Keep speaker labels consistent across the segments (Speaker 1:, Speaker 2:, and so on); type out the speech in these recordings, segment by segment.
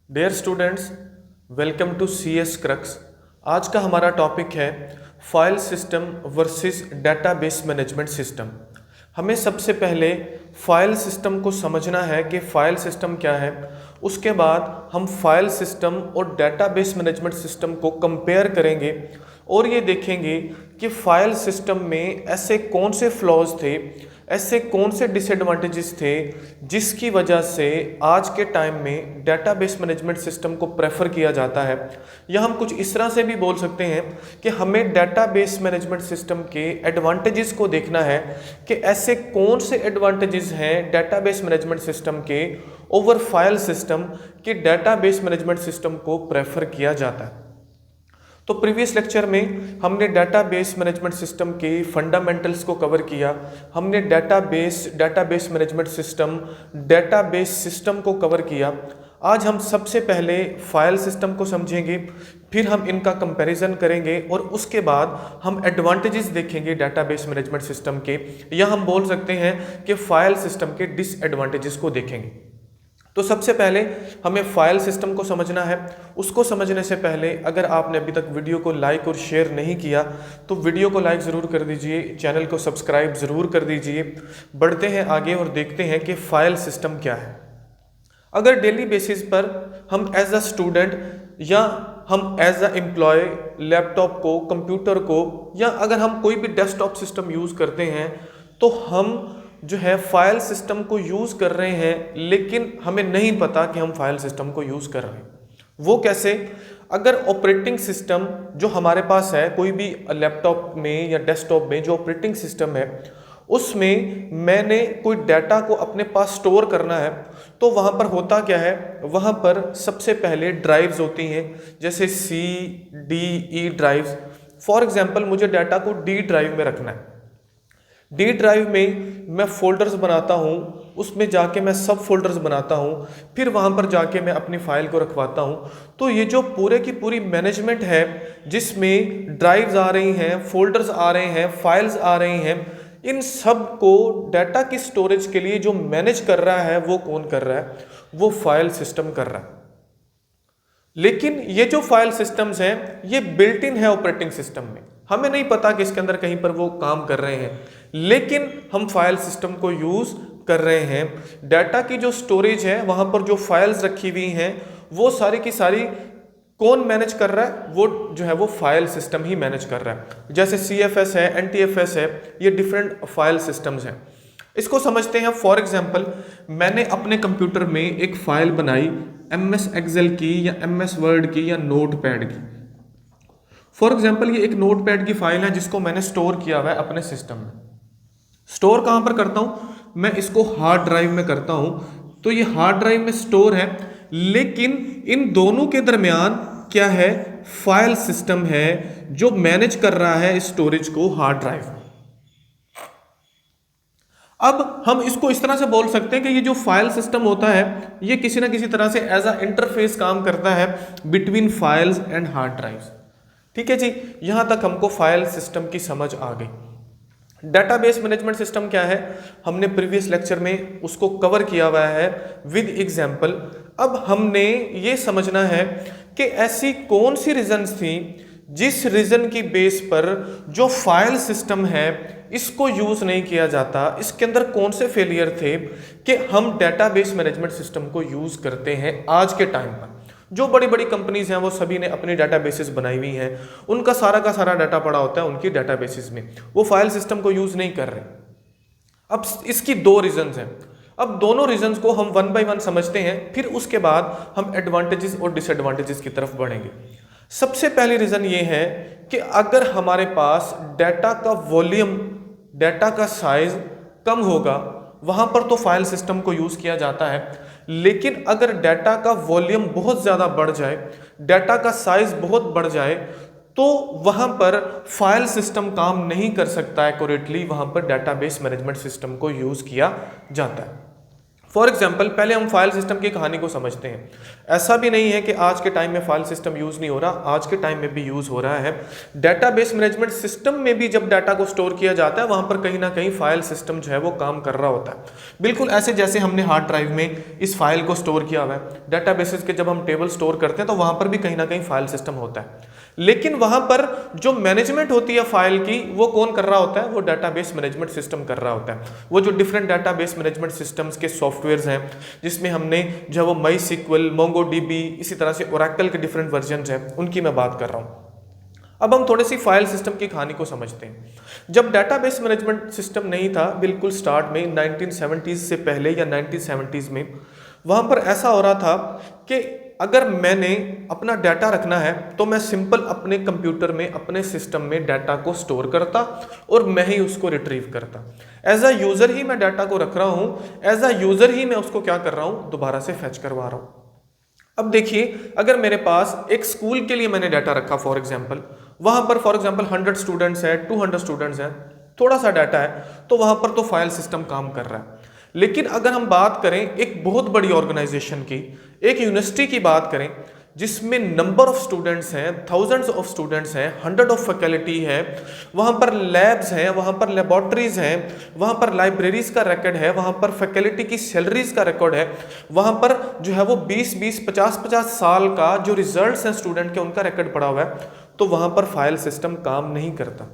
Speaker 1: Dear students, welcome to C S crux. आज का हमारा टॉपिक है file system versus database management system. हमें सबसे पहले फाइल सिस्टम को समझना है कि फाइल सिस्टम क्या है। उसके बाद हम फाइल सिस्टम और डेटाबेस मैनेजमेंट सिस्टम को कंपेयर करेंगे और ये देखेंगे कि फाइल सिस्टम में ऐसे कौन से फ्लॉज थे, ऐसे कौन से डिसएडवांटेजेस थे जिसकी वजह से आज के टाइम में डेटाबेस मैनेजमेंट सिस्टम को प्रेफर किया जाता है। या हम कुछ इस तरह से भी बोल सकते हैं कि हमें डेटाबेस मैनेजमेंट सिस्टम के एडवांटेजेस को देखना है कि ऐसे कौन से एडवांटेजेस हैं डेटाबेस मैनेजमेंट सिस्टम के ओवर फाइल सिस्टम कि डेटाबेस मैनेजमेंट सिस्टम को प्रेफर किया जाता है। तो प्रीवियस लेक्चर में हमने डेटाबेस मैनेजमेंट सिस्टम के फंडामेंटल्स को कवर किया। हमने database management system, database system को कवर किया। आज हम सबसे पहले फाइल सिस्टम को समझेंगे, फिर हम इनका कंपैरिजन करेंगे और उसके बाद हम एडवांटेजेस देखेंगे डेटाबेस मैनेजमेंट सिस्टम के, या हम बोल सकते हैं कि फाइल सिस्टम के डिसएडवांटेजेस को देखेंगे। तो सबसे पहले हमें फाइल सिस्टम को समझना है। उसको समझने से पहले अगर आपने अभी तक वीडियो को लाइक और शेयर नहीं किया तो वीडियो को लाइक ज़रूर कर दीजिए, चैनल को सब्सक्राइब ज़रूर कर दीजिए। बढ़ते हैं आगे और देखते हैं कि फाइल सिस्टम क्या है। अगर डेली बेसिस पर हम एज अ स्टूडेंट या हम एज अ एम्प्लॉय लैपटॉप को, कंप्यूटर को, या अगर हम कोई भी डेस्कटॉप सिस्टम यूज़ करते हैं तो हम जो है फाइल सिस्टम को यूज़ कर रहे हैं, लेकिन हमें नहीं पता कि हम फाइल सिस्टम को यूज़ कर रहे हैं। वो कैसे? अगर ऑपरेटिंग सिस्टम जो हमारे पास है, कोई भी लैपटॉप में या डेस्कटॉप में जो ऑपरेटिंग सिस्टम है उसमें मैंने कोई डाटा को अपने पास स्टोर करना है, तो वहाँ पर होता क्या है, वहाँ पर सबसे पहले ड्राइव्स होती हैं, जैसे C D E drives. For example मुझे डाटा को डी ड्राइव में रखना है। डी ड्राइव में मैं फोल्डर्स बनाता हूँ, उसमें जाके मैं सब फोल्डर्स बनाता हूँ, फिर वहाँ पर जाके मैं अपनी फाइल को रखवाता हूँ। तो ये जो पूरे की पूरी मैनेजमेंट है, जिसमें ड्राइव्स आ रही हैं, फोल्डर्स आ रहे हैं, फाइल्स आ रही हैं, इन सब को डाटा की स्टोरेज के लिए जो मैनेज कर रहा है वो कौन कर रहा है? वो फाइल सिस्टम कर रहा है। लेकिन ये जो फाइल सिस्टम्स हैं ये बिल्ट इन है ऑपरेटिंग सिस्टम में। हमें नहीं पता कि इसके अंदर कहीं पर वो काम कर रहे हैं, लेकिन हम फाइल सिस्टम को यूज कर रहे हैं। डाटा की जो स्टोरेज है, वहां पर जो फाइल्स रखी हुई हैं, वो सारी की सारी कौन मैनेज कर रहा है? वो जो है वो फाइल सिस्टम ही मैनेज कर रहा है। जैसे CFS है, NTFS है, ये डिफरेंट फाइल सिस्टम्स हैं। इसको समझते हैं। फॉर एग्जाम्पल मैंने अपने कंप्यूटर में एक फाइल बनाई MS Excel की या MS Word की या नोटपैड की। फॉर एग्जाम्पल ये एक नोटपैड की फाइल है जिसको मैंने स्टोर किया हुआ है अपने सिस्टम में। स्टोर कहाँ पर करता हूँ? मैं इसको हार्ड ड्राइव में करता हूँ। तो ये हार्ड ड्राइव में स्टोर है, लेकिन इन दोनों के दरमियान क्या है? फाइल सिस्टम है जो मैनेज कर रहा है स्टोरेज को हार्ड ड्राइव में। अब हम इसको इस तरह से बोल सकते हैं कि ये जो फाइल सिस्टम होता है ये किसी ना किसी तरह से एज अ इंटरफेस काम करता है between files and hard drives. ठीक है जी, यहां तक हमको फाइल सिस्टम की समझ आ गई। डेटाबेस मैनेजमेंट सिस्टम क्या है? हमने प्रीवियस लेक्चर में उसको कवर किया हुआ है विद एग्जांपल। अब हमने ये समझना है कि ऐसी कौन सी रीजंस थी जिस रीजन की बेस पर जो फाइल सिस्टम है इसको यूज नहीं किया जाता। इसके अंदर कौन से फेलियर थे कि हम डेटाबेस मैनेजमेंट सिस्टम को यूज करते हैं आज के टाइम पर। जो बड़ी बड़ी कंपनीज हैं वो सभी ने अपनी डाटाबेसेस बनाई हुई हैं, उनका सारा का सारा डाटा पड़ा होता है उनकी डाटाबेसेस में, वो फाइल सिस्टम को यूज नहीं कर रहे। अब इसकी दो रीजंस हैं। अब दोनों रीजंस को हम वन बाय वन समझते हैं, फिर उसके बाद हम एडवांटेजेस और डिसएडवांटेजेस की तरफ बढ़ेंगे। सबसे पहली रीजन ये है कि अगर हमारे पास डाटा का वॉल्यूम, डाटा का साइज कम होगा, वहां पर तो फाइल सिस्टम को यूज किया जाता है। लेकिन अगर डाटा का वॉल्यूम बहुत ज़्यादा बढ़ जाए, डाटा का साइज बहुत बढ़ जाए, तो वहां पर फाइल सिस्टम काम नहीं कर सकता एक्यूरेटली, वहां पर डेटाबेस मैनेजमेंट सिस्टम को यूज किया जाता है। फॉर एग्जाम्पल पहले हम फाइल सिस्टम की कहानी को समझते हैं। ऐसा भी नहीं है कि आज के टाइम में फाइल सिस्टम यूज़ नहीं हो रहा, आज के टाइम में भी यूज़ हो रहा है। डेटाबेस मैनेजमेंट सिस्टम में भी जब डाटा को स्टोर किया जाता है वहाँ पर कहीं ना कहीं फाइल सिस्टम जो है वो काम कर रहा होता है। बिल्कुल ऐसे जैसे हमने हार्ड ड्राइव में इस फाइल को स्टोर किया हुआ है, डेटाबेसेस के जब हम टेबल स्टोर करते हैं तो वहाँ पर भी कहीं ना कहीं फाइल सिस्टम होता है। लेकिन वहाँ पर जो मैनेजमेंट होती है फाइल की वो कौन कर रहा होता है? वो डेटाबेस मैनेजमेंट सिस्टम कर रहा होता है। वो जो डिफरेंट डेटाबेस मैनेजमेंट सिस्टम्स के सॉफ्टवेयर्स हैं जिसमें हमने जो है वो MySQL, MongoDB, इसी तरह से Oracle के डिफरेंट वर्जन्स हैं, उनकी मैं बात कर रहा हूँ। अब हम थोड़ी सी फाइल सिस्टम की कहानी को समझते हैं। जब डेटाबेस मैनेजमेंट सिस्टम नहीं था, बिल्कुल स्टार्ट में 1970s से पहले या 1970s में, वहाँ पर ऐसा हो रहा था कि अगर मैंने अपना डाटा रखना है तो मैं सिंपल अपने कंप्यूटर में, अपने सिस्टम में डाटा को स्टोर करता और मैं ही उसको रिट्रीव करता। एज अ यूज़र ही मैं डाटा को रख रहा हूँ, एज अ यूज़र ही मैं उसको क्या कर रहा हूँ? दोबारा से फैच करवा रहा हूँ। अब देखिए, अगर मेरे पास एक स्कूल के लिए मैंने डाटा रखा फॉर एग्जांपल, वहां पर फॉर एग्जांपल 100 स्टूडेंट्स हैं, 200 स्टूडेंट्स हैं, थोड़ा सा डाटा है, तो वहां पर तो फाइल सिस्टम काम कर रहा है। लेकिन अगर हम बात करें एक बहुत बड़ी ऑर्गेनाइजेशन की, एक यूनिवर्सिटी की बात करें जिसमें नंबर ऑफ स्टूडेंट्स हैं, थाउजेंड्स ऑफ स्टूडेंट्स हैं, 100 ऑफ फैकल्टी है, वहाँ पर लैब्स हैं, वहाँ पर लेबॉर्ट्रीज हैं, वहाँ पर लाइब्रेरीज का रिकॉर्ड है, वहाँ पर फैकल्टी की सैलरीज का रिकॉर्ड है, वहाँ पर जो है वो 20-20, 50-50 साल का जो रिजल्ट्स हैं स्टूडेंट के उनका रिकॉर्ड पड़ा हुआ है, तो वहाँ पर फाइल सिस्टम काम नहीं करता।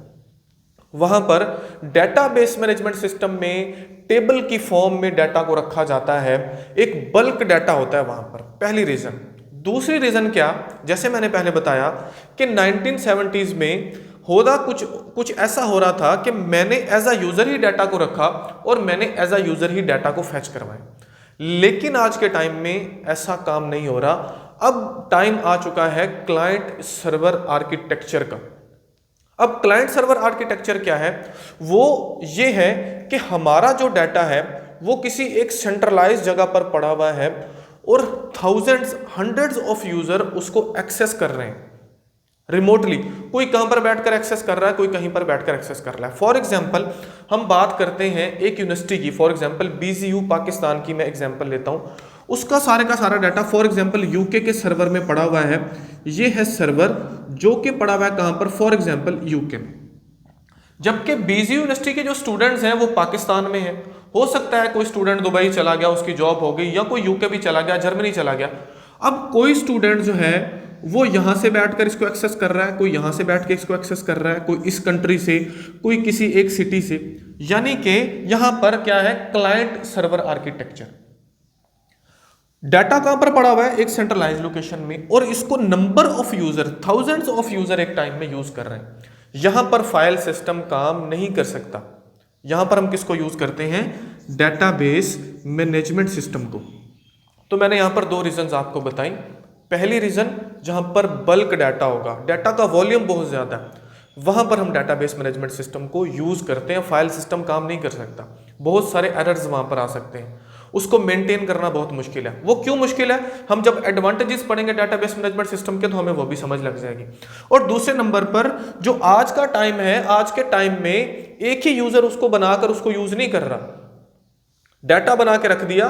Speaker 1: वहां पर डेटाबेस मैनेजमेंट सिस्टम में टेबल की फॉर्म में डाटा को रखा जाता है, एक बल्क डाटा होता है वहां पर। पहली रीजन। दूसरी रीजन क्या, जैसे मैंने पहले बताया कि 1970s में होदा कुछ ऐसा हो रहा था कि मैंने एज अ यूजर ही डाटा को रखा और मैंने एज अ यूजर ही डाटा को फैच करवाया। लेकिन आज के टाइम में ऐसा काम नहीं हो रहा। अब टाइम आ चुका है क्लाइंट सर्वर आर्किटेक्चर का। अब क्लाइंट सर्वर आर्किटेक्चर क्या है? वो ये है कि हमारा जो डाटा है वो किसी एक सेंट्रलाइज जगह पर पड़ा हुआ है और थाउजेंड्स, हंड्रेड्स ऑफ यूजर उसको एक्सेस कर रहे हैं रिमोटली। कोई कहां पर बैठकर एक्सेस कर रहा है, कोई कहीं पर बैठकर एक्सेस कर रहा है। फॉर एग्जांपल हम बात करते हैं एक यूनिवर्सिटी की, फॉर एग्जांपल BGU पाकिस्तान की मैं एग्जांपल लेता हूं। उसका सारे का सारा डाटा फॉर एग्जांपल यूके के सर्वर में पड़ा हुआ है। ये है सर्वर जो कि पड़ा हुआ है कहां पर? फॉर एग्जांपल यूके में। जबकि BGU यूनिवर्सिटी के जो स्टूडेंट्स हैं वो पाकिस्तान में हैं। हो सकता है कोई स्टूडेंट दुबई चला गया, उसकी जॉब हो गई, या कोई यूके भी चला गया, जर्मनी चला गया। अब कोई स्टूडेंट जो है वो यहां से बैठकर इसको एक्सेस कर रहा है, कोई यहां से बैठ के इसको एक्सेस कर रहा है, कोई इस कंट्री से, कोई किसी एक सिटी से। यानी कि यहां पर क्या है? Client server architecture. डाटा कहां पर पड़ा हुआ है? एक सेंट्रलाइज लोकेशन में, और इसको number of user, thousands of user एक टाइम में यूज कर रहे हैं। यहां पर फाइल सिस्टम काम नहीं कर सकता। यहां पर हम किसको यूज करते हैं? डेटाबेस मैनेजमेंट सिस्टम को। तो मैंने यहां पर दो रीजंस आपको बताई। पहली रीजन, जहां पर बल्क डाटा होगा, डाटा का वॉल्यूम बहुत ज्यादा है, वहां पर हम डेटाबेस मैनेजमेंट सिस्टम को यूज करते हैं। फाइल सिस्टम काम नहीं कर सकता, बहुत सारे एरर्स वहां पर आ सकते हैं, उसको मेंटेन करना बहुत मुश्किल है। वो क्यों मुश्किल है? हम जब एडवांटेजेस पढ़ेंगे डेटाबेस मैनेजमेंट सिस्टम के तो हमें वो भी समझ लग जाएगी। और दूसरे नंबर पर जो आज का टाइम है, आज के टाइम में एक ही यूजर उसको बनाकर उसको यूज नहीं कर रहा। डाटा बना के रख दिया,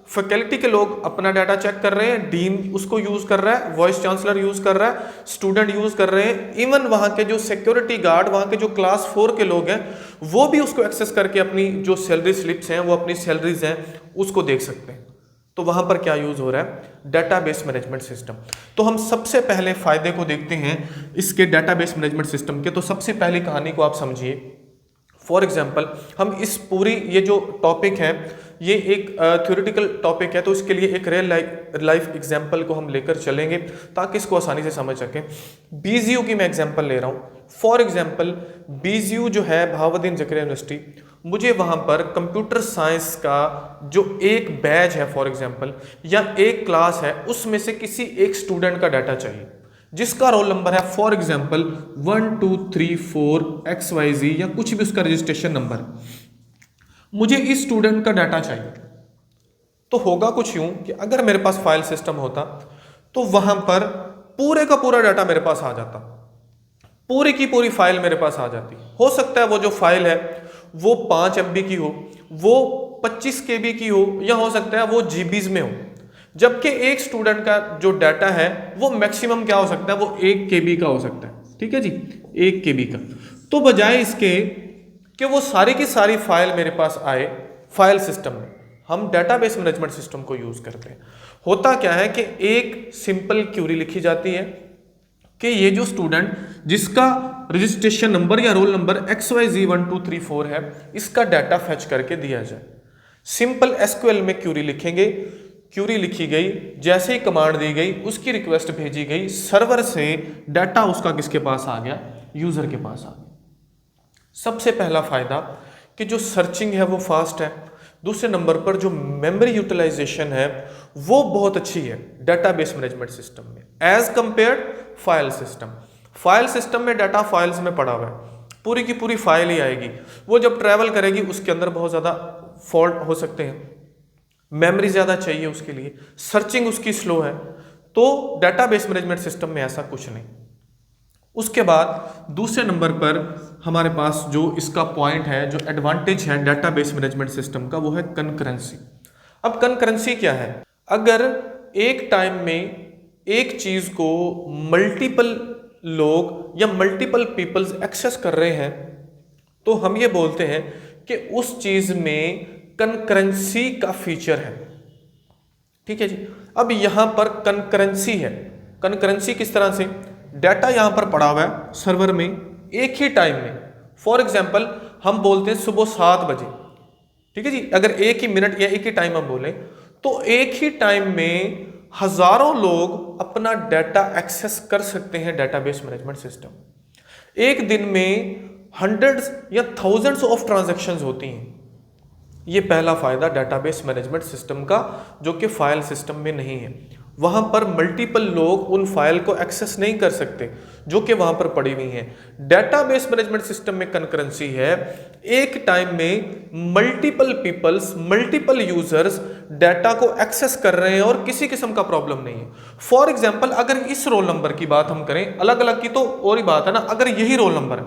Speaker 1: फैकल्टी के लोग अपना डाटा चेक कर रहे हैं, डीन उसको यूज कर रहा है, वाइस चांसलर यूज कर रहा है, स्टूडेंट यूज कर रहे हैं, इवन वहां के जो सिक्योरिटी गार्ड, वहां के जो क्लास 4 के लोग हैं वो भी उसको एक्सेस करके अपनी जो सैलरी स्लिप्स हैं, वो अपनी सैलरीज हैं, उसको देख सकते हैं। तो वहां पर क्या यूज हो रहा है? Database management system. तो हम सबसे पहले फायदे को देखते हैं इसके डेटाबेस मैनेजमेंट सिस्टम के। तो सबसे पहली कहानी को आप समझिए। फॉर एग्जाम्पल हम इस पूरी ये जो टॉपिक है ये एक थ्योरेटिकल टॉपिक है, तो इसके लिए एक रियल लाइफ एग्जाम्पल को हम लेकर चलेंगे ताकि इसको आसानी से समझ सकें। BGU की मैं एग्जाम्पल ले रहा हूँ। फॉर एग्जाम्पल BGU जो है बहाउद्दीन ज़करिया यूनिवर्सिटी, मुझे वहाँ पर कंप्यूटर साइंस का जो एक बैच है फॉर एग्जाम्पल, या एक क्लास है, उसमें से किसी एक स्टूडेंट का डाटा चाहिए जिसका रोल नंबर है फॉर एग्जाम्पल 1 2 3 4 XYZ या कुछ भी उसका रजिस्ट्रेशन नंबर। मुझे इस स्टूडेंट का डाटा चाहिए। तो होगा कुछ यूं कि अगर मेरे पास फाइल सिस्टम होता तो वहां पर पूरे का पूरा डाटा मेरे पास आ जाता, पूरी की पूरी फाइल मेरे पास आ जाती। हो सकता है वो जो फाइल है वो 5 MB की हो, वो 25 केबी की हो या हो सकता है वो जीबीज में हो, जबकि एक स्टूडेंट का जो डाटा है वो मैक्सिमम क्या हो सकता है, वो 1 केबी का हो सकता है। ठीक है जी, 1 केबी का। तो बजाय इसके कि वो सारी की सारी फाइल मेरे पास आए फाइल सिस्टम में, हम डेटाबेस मैनेजमेंट सिस्टम को यूज करते हैं। होता क्या है कि एक सिंपल क्यूरी लिखी जाती है कि ये जो स्टूडेंट जिसका रजिस्ट्रेशन नंबर या रोल नंबर XYZ1234 है, इसका डाटा फेच करके दिया जाए। सिंपल एसक्यूएल में क्यूरी लिखेंगे, क्यूरी लिखी गई, जैसे ही कमांड दी गई उसकी रिक्वेस्ट भेजी गई, सर्वर से डाटा उसका किसके पास आ गया, यूजर के पास आ गया। सबसे पहला फायदा कि जो सर्चिंग है वो फास्ट है। दूसरे नंबर पर जो मेमोरी यूटिलाइजेशन है वो बहुत अच्छी है डेटाबेस मैनेजमेंट सिस्टम में as compared file system. File system में डाटा फाइल्स में पड़ा हुआ है, पूरी की पूरी फाइल ही आएगी, वो जब ट्रैवल करेगी उसके अंदर बहुत ज़्यादा फॉल्ट हो सकते हैं, मेमोरी ज़्यादा चाहिए उसके लिए, सर्चिंग उसकी स्लो है। तो डेटाबेस मैनेजमेंट सिस्टम में ऐसा कुछ नहीं। उसके बाद दूसरे नंबर पर हमारे पास जो इसका पॉइंट है, जो एडवांटेज है डेटाबेस मैनेजमेंट सिस्टम का, वो है कंकरेंसी। अब कंकरेंसी क्या है, अगर एक टाइम में एक चीज को मल्टीपल लोग या मल्टीपल पीपल्स एक्सेस कर रहे हैं तो हम ये बोलते हैं कि उस चीज में कंकरेंसी का फीचर है। ठीक है जी। अब यहां पर कंकरेंसी है। कंकरेंसी किस तरह से, डाटा यहां पर पड़ा हुआ है सर्वर में एक ही टाइम में, फॉर एग्जाम्पल हम बोलते हैं सुबह 7 बजे, ठीक है जी, अगर एक ही मिनट या एक ही टाइम हम बोलें तो एक ही टाइम में हजारों लोग अपना डाटा एक्सेस कर सकते हैं डेटाबेस मैनेजमेंट सिस्टम। एक दिन में हंड्रेड्स या थाउजेंड्स ऑफ ट्रांजैक्शंस होती हैं। ये पहला फायदा डेटाबेस मैनेजमेंट सिस्टम का, जो कि फाइल सिस्टम में नहीं है। वहां पर मल्टीपल लोग उन फाइल को एक्सेस नहीं कर सकते जो कि वहां पर पड़ी हुई हैं। डेटाबेस मैनेजमेंट सिस्टम में कंकरेंसी है, एक टाइम में multiple peoples, multiple users data को एक्सेस कर रहे हैं और किसी किस्म का प्रॉब्लम नहीं है। फॉर एग्जाम्पल अगर इस रोल नंबर की बात हम करें, अलग अलग की तो और ही बात है ना, अगर यही रोल नंबर है,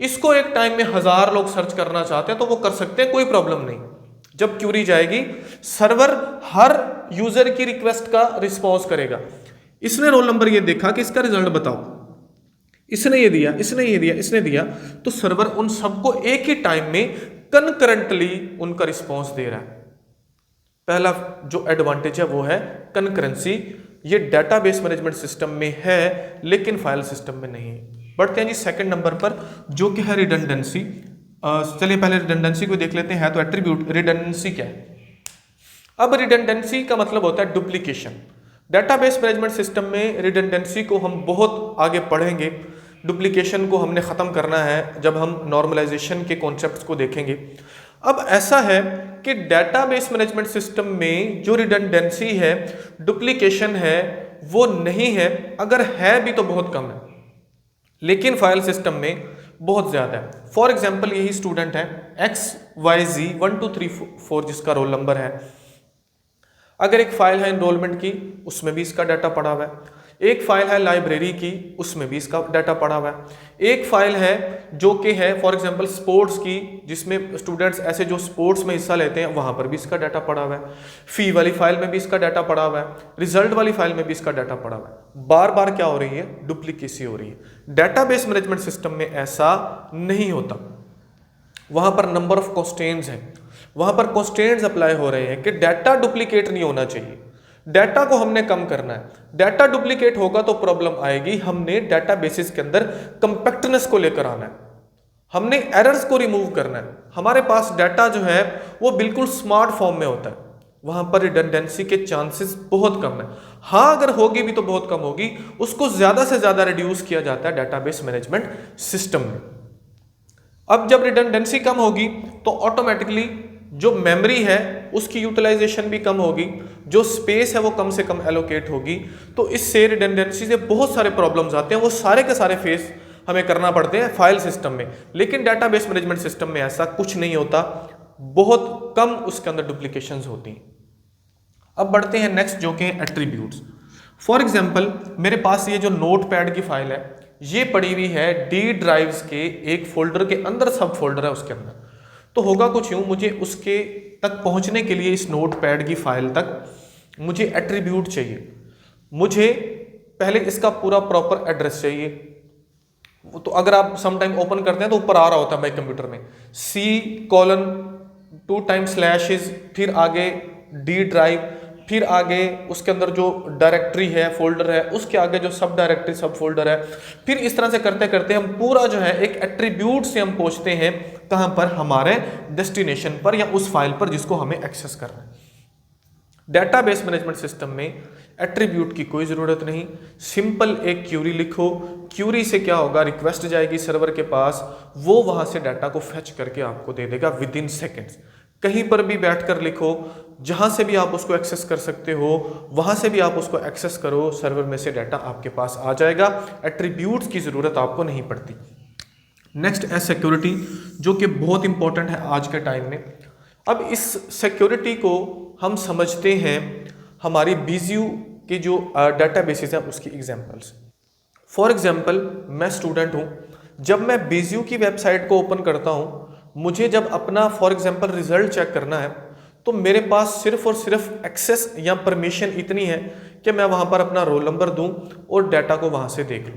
Speaker 1: इसको एक टाइम में 1000 लोग सर्च करना चाहते हैं तो वो कर सकते हैं, कोई प्रॉब्लम नहीं। जब क्यूरी जाएगी सर्वर हर यूजर की रिक्वेस्ट का रिस्पॉन्स करेगा। इसने रोल नंबर ये देखा कि इसका रिजल्ट बताओ, इसने ये दिया, इसने ये दिया, इसने दिया, तो सर्वर उन सबको एक ही टाइम में कंकरेंटली उनका रिस्पॉन्स दे रहा है। पहला जो एडवांटेज है वो है कंकरेंसी। ये डेटाबेस मैनेजमेंट सिस्टम में है लेकिन फाइल सिस्टम में नहीं है। बढ़ते हैं जी सेकंड नंबर पर, जो कि है रिडंडेंसी। चलिए पहले रिडंडेंसी को देख लेते हैं। तो एट्रीब्यूट रिडंडेंसी क्या है? अब रिडंडेंसी का मतलब होता है डुप्लीकेशन। डेटाबेस मैनेजमेंट सिस्टम में रिडंडेंसी को हम बहुत आगे पढ़ेंगे। डुप्लीकेशन को हमने ख़त्म करना है जब हम नॉर्मलाइजेशन के कॉन्सेप्ट्स को देखेंगे। अब ऐसा है कि डेटाबेस मैनेजमेंट सिस्टम में जो रिडंडेंसी है, डुप्लीकेशन है, वो नहीं है, अगर है भी तो बहुत कम है, लेकिन फाइल सिस्टम में बहुत ज़्यादा है। फॉर एग्जाम्पल यही स्टूडेंट है XYZ1234 जिसका रोल नंबर है। अगर एक फाइल है एनरोलमेंट की, उसमें भी इसका डाटा पड़ा हुआ है। एक फाइल है लाइब्रेरी की, उसमें भी इसका डाटा पड़ा हुआ है। एक फाइल है जो कि है फॉर एग्जांपल स्पोर्ट्स की, जिसमें स्टूडेंट्स ऐसे जो स्पोर्ट्स में हिस्सा लेते हैं, वहां पर भी इसका डाटा पड़ा हुआ है। फी वाली फाइल में भी इसका डाटा पड़ा हुआ है। रिजल्ट वाली फाइल में भी इसका डाटा पड़ा हुआ है। बार बार क्या हो रही है? डुप्लीकेसी हो रही है। डेटाबेस मैनेजमेंट सिस्टम में ऐसा नहीं होता। वहां पर नंबर ऑफ कंस्ट्रेंट्स हैं, वहां पर कंस्ट्रेंट्स अप्लाई हो रहे हैं कि डाटा डुप्लीकेट नहीं होना चाहिए, डाटा को हमने कम करना है। डाटा डुप्लीकेट होगा तो प्रॉब्लम आएगी। हमने डाटा बेसिस के अंदर कंपैक्टनेस को लेकर आना है, हमने एरर्स को रिमूव करना है। हमारे पास डाटा जो है वो बिल्कुल स्मार्ट फॉर्म में होता है, वहां पर रिडंडेंसी के चांसेस बहुत कम है। हाँ, अगर होगी भी तो बहुत कम होगी, उसको ज्यादा से ज्यादा रिड्यूस किया जाता है डेटाबेस मैनेजमेंट सिस्टम में। अब जब रिडंडेंसी कम होगी तो ऑटोमेटिकली जो मेमोरी है उसकी यूटिलाइजेशन भी कम होगी, जो स्पेस है वो कम से कम एलोकेट होगी। तो इससे रिडंडेंसी से बहुत सारे प्रॉब्लम्स आते हैं, वो सारे के सारे फेस हमें करना पड़ते हैं फाइल सिस्टम में। लेकिन डेटाबेस मैनेजमेंट सिस्टम में ऐसा कुछ नहीं होता, बहुत कम उसके अंदर डुप्लीकेशंस होती हैं। अब बढ़ते हैं नेक्स्ट, जो कि एट्रीब्यूट्स। फॉर एग्जाम्पल मेरे पास ये जो नोटपैड की फाइल है, ये पड़ी हुई है डी ड्राइव्स के एक फोल्डर के अंदर, सब फोल्डर है उसके अंदर। तो होगा कुछ यूँ, मुझे उसके तक पहुंचने के लिए इस नोटपैड की फाइल तक मुझे एट्रीब्यूट चाहिए। मुझे पहले इसका पूरा प्रॉपर एड्रेस चाहिए। तो अगर आप सम टाइम ओपन करते हैं तो ऊपर आ रहा होता है मेरे कंप्यूटर में C:2 फिर आगे D ड्राइव, फिर आगे उसके अंदर जो डायरेक्टरी है, फोल्डर है, उसके आगे जो सब डायरेक्टरी सब फोल्डर है। फिर इस तरह से करते करते हम पूरा जो है एक एट्रीब्यूट से हम पहुंचते हैं कहां पर, हमारे डेस्टिनेशन पर या उस फाइल पर जिसको हमें एक्सेस करना है। डेटाबेस मैनेजमेंट सिस्टम में एट्रीब्यूट की कोई ज़रूरत नहीं, सिंपल एक क्यूरी लिखो। क्यूरी से क्या होगा, रिक्वेस्ट जाएगी सर्वर के पास, वो वहाँ से डाटा को फेच करके आपको दे देगा विद इन सेकेंड्स। कहीं पर भी बैठकर लिखो, जहाँ से भी आप उसको एक्सेस कर सकते हो, वहाँ से भी आप उसको एक्सेस करो, सर्वर में से डाटा आपके पास आ जाएगा। एट्रीब्यूट्स की ज़रूरत आपको नहीं पड़ती। नेक्स्ट है सिक्योरिटी, जो कि बहुत इंपॉर्टेंट है आज के टाइम में। अब इस सिक्योरिटी को हम समझते हैं हमारी बीजीयू के जो डेटाबेसेस हैं उसकी एग्जांपल्स। फॉर एग्जांपल मैं स्टूडेंट हूं, जब मैं बीजीयू की वेबसाइट को ओपन करता हूं, मुझे जब अपना फॉर एग्जांपल रिजल्ट चेक करना है, तो मेरे पास सिर्फ और सिर्फ एक्सेस या परमिशन इतनी है कि मैं वहां पर अपना रोल नंबर दूं और डाटा को वहां से देख लूं।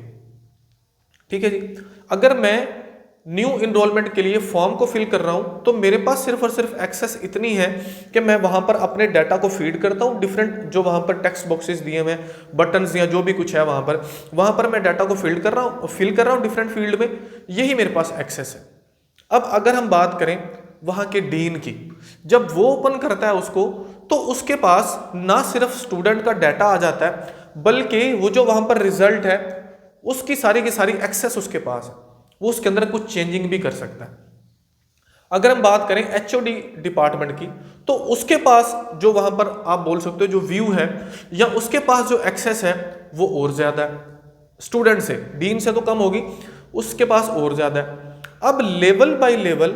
Speaker 1: ठीक है जी। अगर मैं न्यू इनरोलमेंट के लिए फॉर्म को फिल कर रहा हूं, तो मेरे पास सिर्फ और सिर्फ एक्सेस इतनी है कि मैं वहां पर अपने डाटा को फीड करता हूं। डिफरेंट जो वहां पर टेक्स्ट बॉक्सेस दिए हुए हैं, बटन्स या जो भी कुछ है वहां पर मैं डाटा को फिल कर रहा हूं डिफरेंट फील्ड में। यही मेरे पास एक्सेस है। अब अगर हम बात करें वहां के डीन की, जब वो ओपन करता है उसको, तो उसके पास ना सिर्फ स्टूडेंट का डाटा आ जाता है, बल्कि वो जो वहां पर रिजल्ट है उसकी सारी की सारी एक्सेस उसके पास है। वो उसके अंदर कुछ चेंजिंग भी कर सकता है। अगर हम बात करें एचओडी डिपार्टमेंट की, तो उसके पास जो वहां पर आप बोल सकते हो जो व्यू है या उसके पास जो एक्सेस है वो और ज्यादा है स्टूडेंट से, डीन से तो कम होगी, उसके पास और ज्यादा है। अब लेवल बाय लेवल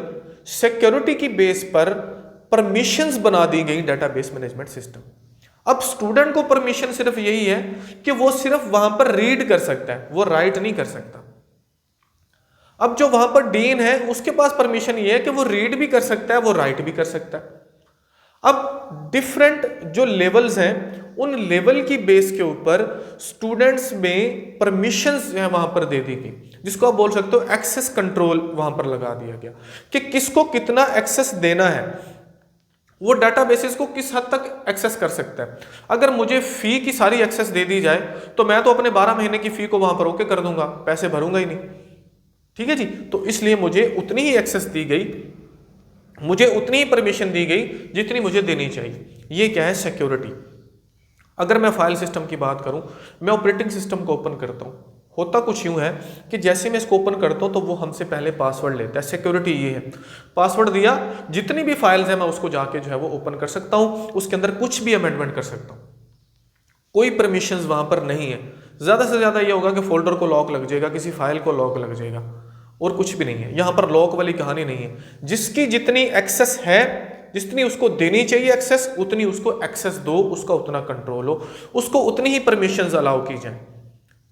Speaker 1: सिक्योरिटी की बेस पर परमिशंस बना दी गई डेटाबेस मैनेजमेंट सिस्टम। अब स्टूडेंट को परमिशन सिर्फ यही है कि वो सिर्फ वहां पर रीड कर सकता है, वो राइट नहीं कर सकता। अब जो वहां पर डीन है उसके पास परमिशन ये है कि वो रीड भी कर सकता है, वो राइट भी कर सकता है। अब डिफरेंट जो लेवल्स हैं, उन लेवल की बेस के ऊपर स्टूडेंट्स में परमिशंस जो है वहां पर दे दी गई, जिसको आप बोल सकते हो एक्सेस कंट्रोल वहां पर लगा दिया गया कि किसको कितना एक्सेस देना है, वो डाटाबेसेस को किस हद तक एक्सेस कर सकता है। अगर मुझे फी की सारी एक्सेस दे दी जाए तो मैं तो अपने 12 महीने की फी को वहां पर ओके कर दूंगा, पैसे भरूंगा ही नहीं। ठीक है जी। तो इसलिए मुझे उतनी ही एक्सेस दी गई, मुझे उतनी ही परमिशन दी गई जितनी मुझे देनी चाहिए। ये क्या है, सिक्योरिटी। अगर मैं फाइल सिस्टम की बात करूं, मैं ऑपरेटिंग सिस्टम को ओपन करता हूं, होता कुछ यूं है कि जैसे मैं इसको ओपन करता हूं तो वो हमसे पहले पासवर्ड लेता है। सिक्योरिटी ये है, पासवर्ड दिया, जितनी भी फाइल्स है मैं उसको जाके जो है वो ओपन कर सकता हूं, उसके अंदर कुछ भी अमेंडमेंट कर सकता हूं, कोई परमिशंस वहां पर नहीं है। ज्यादा से ज्यादा ये होगा कि फोल्डर को लॉक लग जाएगा, किसी फाइल को लॉक लग जाएगा, और कुछ भी नहीं है। यहां पर लॉक वाली कहानी नहीं है। जिसकी जितनी एक्सेस है, जितनी उसको देनी चाहिए एक्सेस, उतनी उसको एक्सेस दो, उसका उतना कंट्रोल हो, उसको उतनी ही परमिशंस अलाउ की जाए।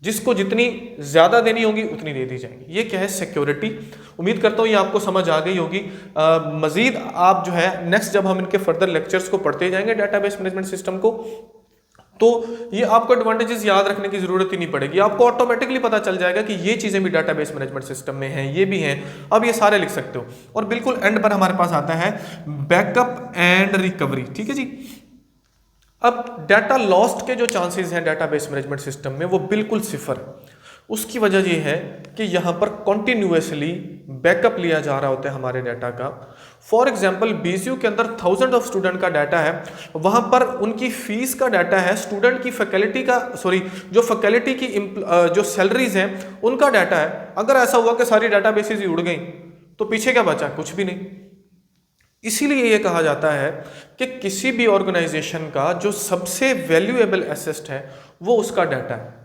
Speaker 1: जिसको जितनी ज्यादा देनी होगी उतनी दे दी जाएगी। ये क्या है, सिक्योरिटी। उम्मीद करता हूँ ये आपको समझ आ गई होगी। मजीद आप जो है नेक्स्ट जब हम इनके फर्दर लेक्चर्स को पढ़ते जाएंगे डेटाबेस मैनेजमेंट सिस्टम को, तो ये आपको एडवांटेजेस याद रखने की जरूरत ही नहीं पड़ेगी। आपको ऑटोमेटिकली पता चल जाएगा कि ये चीजें भी डेटाबेस मैनेजमेंट सिस्टम में हैं, ये भी हैं। अब ये सारे लिख सकते हो। और बिल्कुल एंड पर हमारे पास आता है बैकअप एंड रिकवरी। ठीक है जी। अब डाटा लॉस्ट के जो चांसेस हैं डेटाबेस मैनेजमेंट सिस्टम में वो बिल्कुल सिफर है। उसकी वजह ये है कि यहाँ पर कॉन्टिन्यूसली बैकअप लिया जा रहा होता है हमारे डाटा का। फॉर एग्जाम्पल बीसीयू के अंदर थाउजेंड ऑफ स्टूडेंट का डाटा है, वहाँ पर उनकी फीस का डाटा है, स्टूडेंट की फैकल्टी का जो फैकल्टी की जो सैलरीज हैं उनका डाटा है। अगर ऐसा हुआ कि सारी डाटाबेसेस ही उड़ गई तो पीछे क्या बचा, कुछ भी नहीं। इसीलिए ये कहा जाता है कि किसी भी ऑर्गेनाइजेशन का जो सबसे वैल्यूएबल एसेट है वो उसका डाटा है।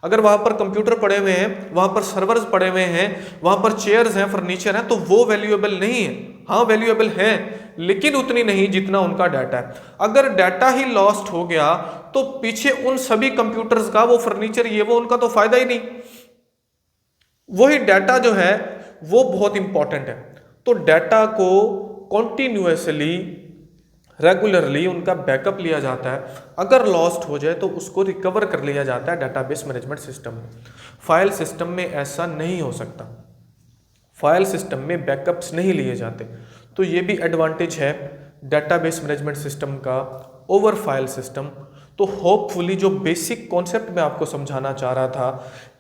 Speaker 1: अगर वहां पर कंप्यूटर पड़े हुए हैं, वहां पर सर्वर्स पड़े हुए हैं, वहां पर चेयर्स हैं, फर्नीचर है, तो वो वैल्यूएबल नहीं है। हाँ वैल्यूएबल है, लेकिन उतनी नहीं जितना उनका डाटा है। अगर डाटा ही लॉस्ट हो गया तो पीछे उन सभी कंप्यूटर्स का, वो फर्नीचर, ये वो, उनका तो फायदा ही नहीं। वही डाटा जो है वो बहुत इंपॉर्टेंट है। तो डाटा को कॉन्टिन्यूसली रेगुलरली उनका बैकअप लिया जाता है। अगर लॉस्ट हो जाए तो उसको रिकवर कर लिया जाता है डेटाबेस मैनेजमेंट सिस्टम में। फाइल सिस्टम में ऐसा नहीं हो सकता, फाइल सिस्टम में बैकअप्स नहीं लिए जाते। तो ये भी एडवांटेज है डेटाबेस मैनेजमेंट सिस्टम का ओवर फाइल सिस्टम। तो होपफुली जो बेसिक कॉन्सेप्ट मैं आपको समझाना चाह रहा था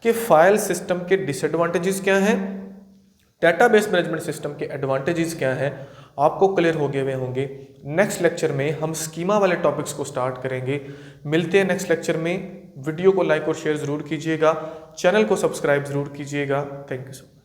Speaker 1: कि फाइल सिस्टम के डिसएडवांटेजेस क्या हैं, डेटाबेस मैनेजमेंट सिस्टम के एडवांटेजेस क्या हैं, आपको क्लियर हो गए हुए होंगे। नेक्स्ट लेक्चर में हम स्कीमा वाले टॉपिक्स को स्टार्ट करेंगे। मिलते हैं नेक्स्ट लेक्चर में। वीडियो को लाइक और शेयर जरूर कीजिएगा, चैनल को सब्सक्राइब जरूर कीजिएगा। Thank you so much.